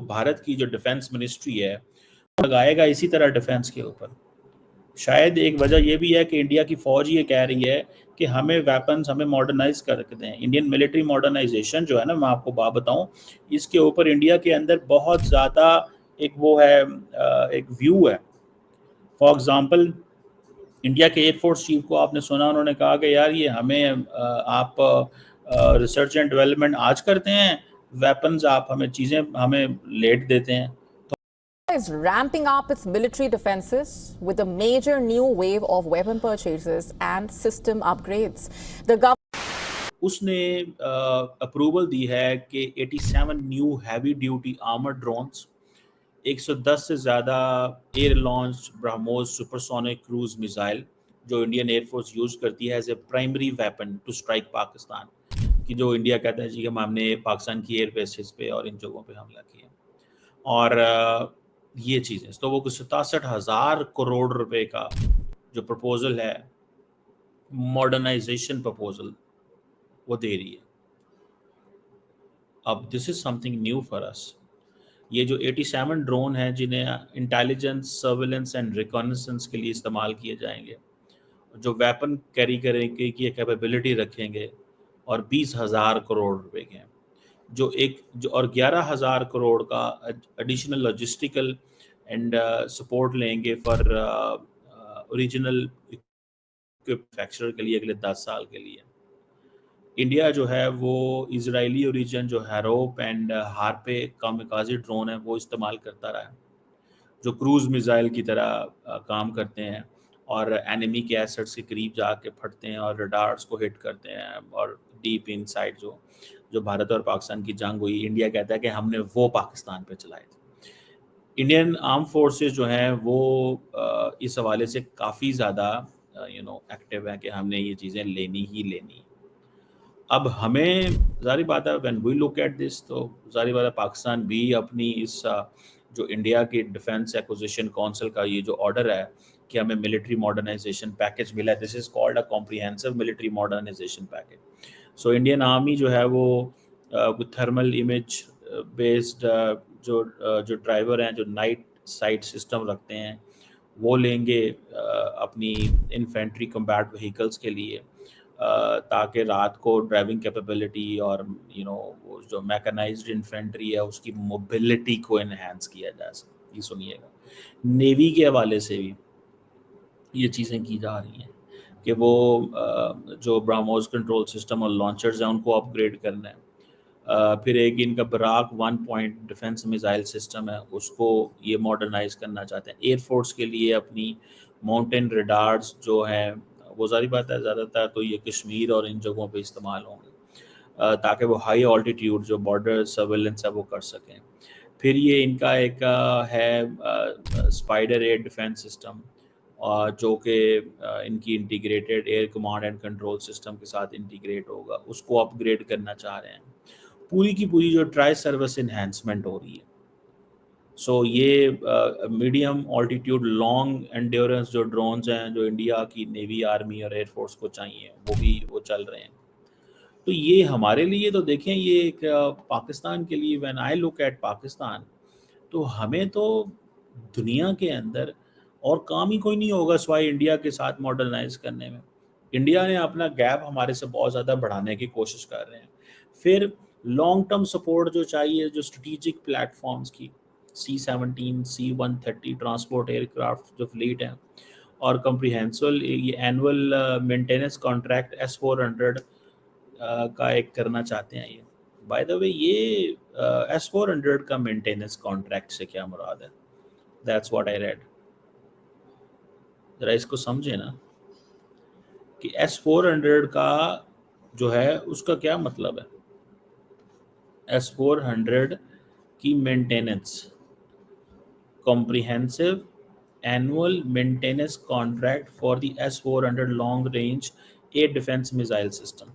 भारत की जो defence ministry है लगाएगा इसी तरह डिफेंस के ऊपर। शायद एक वजह यह भी है कि इंडिया की फौज ये कह रही है कि हमें वेपन्स हमें मॉडर्नाइज कर दें। इंडियन मिलिट्री मॉडर्नाइजेशन जो है ना, मैं आपको बात बताऊं, इसके ऊपर इंडिया के अंदर बहुत ज़्यादा एक वो है, एक व्यू है। फॉर एग्जांपल, इंडिया के एयरफोर्स चीफ को आपने सुना, उन्होंने कहा कि यार ये हमें आप रिसर्च एंड डेवलपमेंट आज करते हैं, वेपन्स आप हमें चीज़ें हमें लेट देते हैं। Is ramping up its military defenses with a major new wave of weapon purchases and system upgrades. The government उसने अप्रूवल दी है कि 87 new heavy duty armour drones, 110 से ज़्यादा air launch BrahMos supersonic cruise missile जो Indian air force use करती है as a primary weapon to strike Pakistan, कि जो इंडिया कहता है जी कि हमने पाकिस्तान की एयर बेसिस पे और इन जगहों पे हमला किया। और ये चीज़ें तो वो 67,000 करोड़ रुपए का जो प्रपोजल है, मॉडर्नाइजेशन प्रपोजल, वो दे रही है। अब this is something new for us. ये जो 87 ड्रोन हैं जिन्हें इंटेलिजेंस, सर्विलेंस एंड रिकॉनेसेंस के लिए इस्तेमाल किए जाएंगे, जो वेपन कैरी करेंगे की कैपेबिलिटी रखेंगे, और 20,000 करोड़ रुपए के हैं, जो और 11,000 करोड़ का एडिशनल लॉजिस्टिकल एंड सपोर्ट लेंगे फॉर ओरिजिनल मैन्युफैक्चरर के लिए अगले 10 साल के लिए। इंडिया जो है वो इजरायली ओरिजिन जो हैरोप एंड हार्पे कामिकाज़ी ड्रोन है वो इस्तेमाल करता रहा है, जो क्रूज मिसाइल की तरह काम करते हैं और एनिमी के एसेट्स के करीब जाके फटते हैं और रडार्स को हिट करते हैं, और डीप इनसाइड जो भारत और पाकिस्तान की जंग हुई, इंडिया कहता है कि हमने वो पाकिस्तान पे चलाए थे। इंडियन आर्म फोर्सेस जो हैं वो इस हवाले से काफ़ी ज़्यादा एक्टिव हैं कि हमने ये चीज़ें लेनी ही लेनी। अब हमें ज़ाहिर बात है, when we look at this, तो ज़ाहिर बात है पाकिस्तान भी अपनी इस जो इंडिया की डिफेंस एक्विजिशन काउंसिल का ये जो ऑर्डर है कि हमें मिलिट्री मॉडर्नाइजेशन पैकेज मिला है, this is called a comprehensive military modernisation package. So Indian Army जो है वो थर्मल इमेज बेस्ड जो ड्राइवर हैं, जो नाइट साइट सिस्टम रखते हैं, वो लेंगे अपनी इन्फेंट्री कम्बैट व्हीकल्स के लिए, ताकि रात को ड्राइविंग कैपेबिलिटी और वो जो मैकेनाइज्ड इन्फेंट्री है उसकी मोबिलिटी को इन्हेंस किया जा सके। ये सुनिएगा, नेवी के हवाले से भी ये चीज़ें की जा रही हैं कि वो जो ब्राह्मोस कंट्रोल सिस्टम और लॉन्चर्स हैं उनको अपग्रेड करना है। फिर एक इनका Barak 1 point defence missile system है, उसको ये मॉडर्नाइज करना चाहते हैं। एयरफोर्स के लिए अपनी माउंटेन रडार्स जो हैं वो ज़ाहिर बात है ज़्यादातर तो ये कश्मीर और इन जगहों पे इस्तेमाल होंगे, ताकि वो हाई ऑल्टीट्यूड जो बॉर्डर सर्वेलेंस है वो कर सकें। फिर ये इनका एक है स्पाइडर एयर डिफेंस सिस्टम, जो कि इनकी integrated air command and control system के साथ इंटीग्रेट होगा, उसको अपग्रेड करना चाह रहे हैं। पूरी की पूरी जो ट्राई सर्विस इन्हेंसमेंट हो रही है। सो ये मीडियम ऑल्टीट्यूड लॉन्ग एंड्योरेंस जो ड्रोन्स हैं जो इंडिया की नेवी, आर्मी और एयरफोर्स को चाहिए, वो चल रहे हैं। तो ये हमारे लिए तो देखें, ये एक पाकिस्तान के लिए, when I look at Pakistan, तो हमें तो दुनिया के अंदर और काम ही कोई नहीं होगा सिवाय इंडिया के साथ मॉडर्नाइज करने में। इंडिया ने अपना गैप हमारे से बहुत ज़्यादा बढ़ाने की कोशिश कर रहे हैं। फिर लॉन्ग टर्म सपोर्ट जो चाहिए, जो स्ट्रेटिजिक प्लेटफॉर्म्स की C-17, C-130 ट्रांसपोर्ट एयरक्राफ्ट जो फ्लीट है, और कम्प्रीहेंसिव ये एनुअल मेंटेनेंस कॉन्ट्रैक्ट S-400 का एक करना चाहते हैं। ये बाय द वे ये S-400 का मेंटेनेंस कॉन्ट्रैक्ट से क्या मुराद है? That's what I read. जरा इसको समझे ना कि S-400 का जो है उसका क्या मतलब है। S-400 की maintenance, comprehensive annual maintenance contract for the S-400 long range air defence missile system.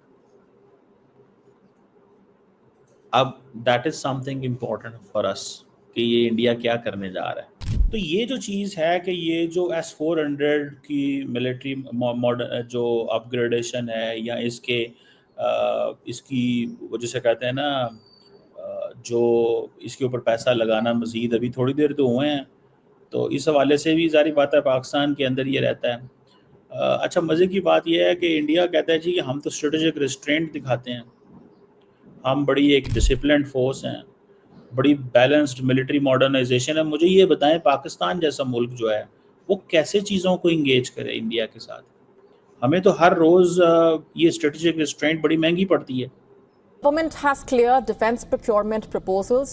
अब that is something important for us कि ये इंडिया क्या करने जा रहा है। तो ये जो चीज़ है कि ये जो S-400 की मिलिट्री मॉडर्न जो अपग्रेडेशन है, या इसकी वो जिसे कहते हैं ना जो इसके ऊपर पैसा लगाना मज़ीद अभी थोड़ी देर तो हुए हैं, तो इस हवाले से भी ज़ाहिर बात है पाकिस्तान के अंदर ये रहता है। अच्छा, मज़े की बात यह है कि इंडिया कहता है जी कि हम तो स्ट्रेटेजिक रिस्ट्रेंट दिखाते हैं, हम बड़ी एक डिसिप्लिन्ड फोर्स हैं, बड़ी बैलेंस्ड मिलिट्री मॉडर्नाइजेशन है। मुझे ये बताएं पाकिस्तान जैसा मुल्क जो है वो कैसे चीज़ों को इंगेज करे इंडिया के साथ? हमें तो हर रोज़ ये स्ट्रेटेजिक रिस्ट्रेंट बड़ी महंगी पड़ती है। Government has cleared defense procurement proposals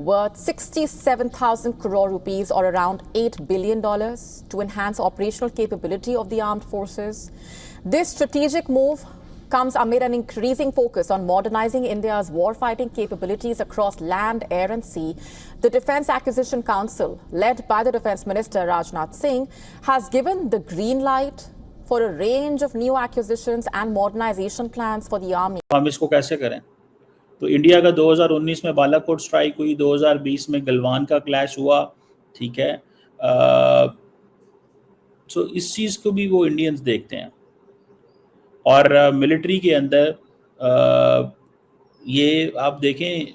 worth 67,000 crore rupees or around $8 billion to enhance operational capability of the armed forces. This strategic move comes amid an increasing focus on modernizing India's warfighting capabilities across land, air and sea. The Defense Acquisition Council, led by the Defense Minister Rajnath Singh, has given the green light for a range of new acquisitions and modernization plans for the army. हम इसको कैसे करें? तो India का 2019 में Balakot strike हुई, 2020 में गलवान का क्लैश हुआ, ठीक है। सो इस चीज़ को भी वो इंडियंस देखते हैं। और मिलिट्री के अंदर ये आप देखें,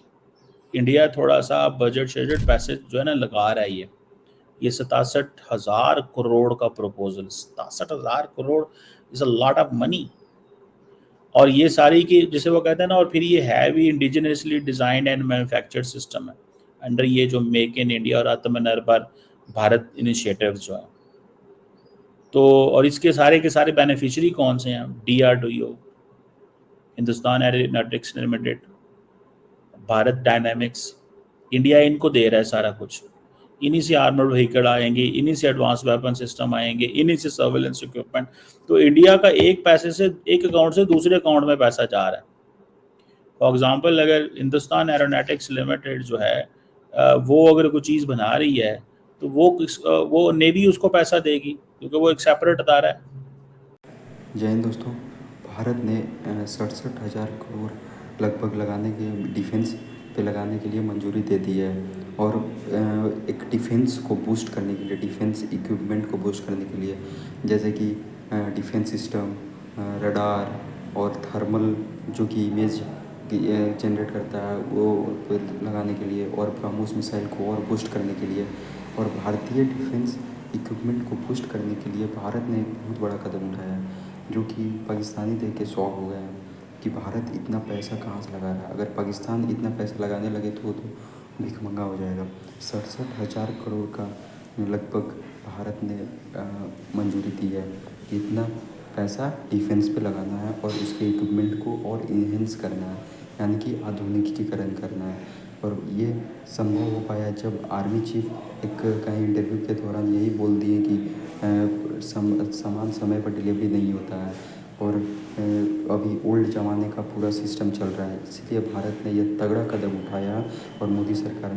इंडिया थोड़ा सा बजट शजट पैसे जो है ना लगा रहा है। ये 67,000 करोड़ का proposal, 67,000 crore is a lot of money. और ये सारी की जिसे वो कहते हैं ना, और फिर ये है भी indigenously designed and manufactured system है अंडर ये जो मेक इन इंडिया और आत्मनिर्भर भारत इनिशिएटिव जो है। तो और इसके सारे के सारे बेनिफिशियरी कौन से हैं? DRDO, Hindustan aeronautics limited, Bharat dynamics, India इनको दे रहा है सारा कुछ। इन्हीं से आर्मर्ड व्हीकल आएंगे, इन्हीं से एडवांस वेपन सिस्टम आएंगे, इन्हीं से सर्वेलेंस इक्विपमेंट। तो इंडिया का एक पैसे से एक अकाउंट से दूसरे अकाउंट में पैसा जा रहा है। फॉर एग्जांपल, अगर हिंदुस्तान एरोनॉटिक्स लिमिटेड जो है वो अगर कोई चीज़ बना रही है तो वो नेवी उसको पैसा देगी क्योंकि वो एक सेपरेट अदारा है। जय हिंद दोस्तों। भारत ने 67,000 करोड़ लगभग लगाने के डिफेंस पे लगाने के लिए मंजूरी दे दी है। और एक डिफेंस को बूस्ट करने के लिए, डिफेंस इक्विपमेंट को बूस्ट करने के लिए, जैसे कि डिफेंस सिस्टम, रडार और थर्मल जो कि इमेज जनरेट करता है वो लगाने के लिए, और ब्रह्मोस मिसाइल को और बूस्ट करने के लिए, और भारतीय डिफेंस इक्विपमेंट को बूस्ट करने के लिए भारत ने एक बहुत बड़ा कदम उठाया है, जो कि पाकिस्तानी देख के शॉक हो गए हैं कि भारत इतना पैसा कहाँ से लगा रहा है। अगर पाकिस्तान इतना पैसा लगाने लगे तो भिखमंगा हो जाएगा। 67,000 करोड़ का लगभग भारत ने मंजूरी दी है। इतना पैसा डिफेंस पे लगाना है और उसके इक्विपमेंट को और इन्हेंस करना है, यानी कि आधुनिकीकरण करना है। और ये संभव हो पाया जब आर्मी चीफ एक कहीं इंटरव्यू के दौरान यही बोल दिए कि समान समय पर डिलीवरी नहीं होता है और अभी ओल्ड ज़माने का पूरा सिस्टम चल रहा है। इसलिए भारत ने यह तगड़ा कदम उठाया और मोदी सरकार ने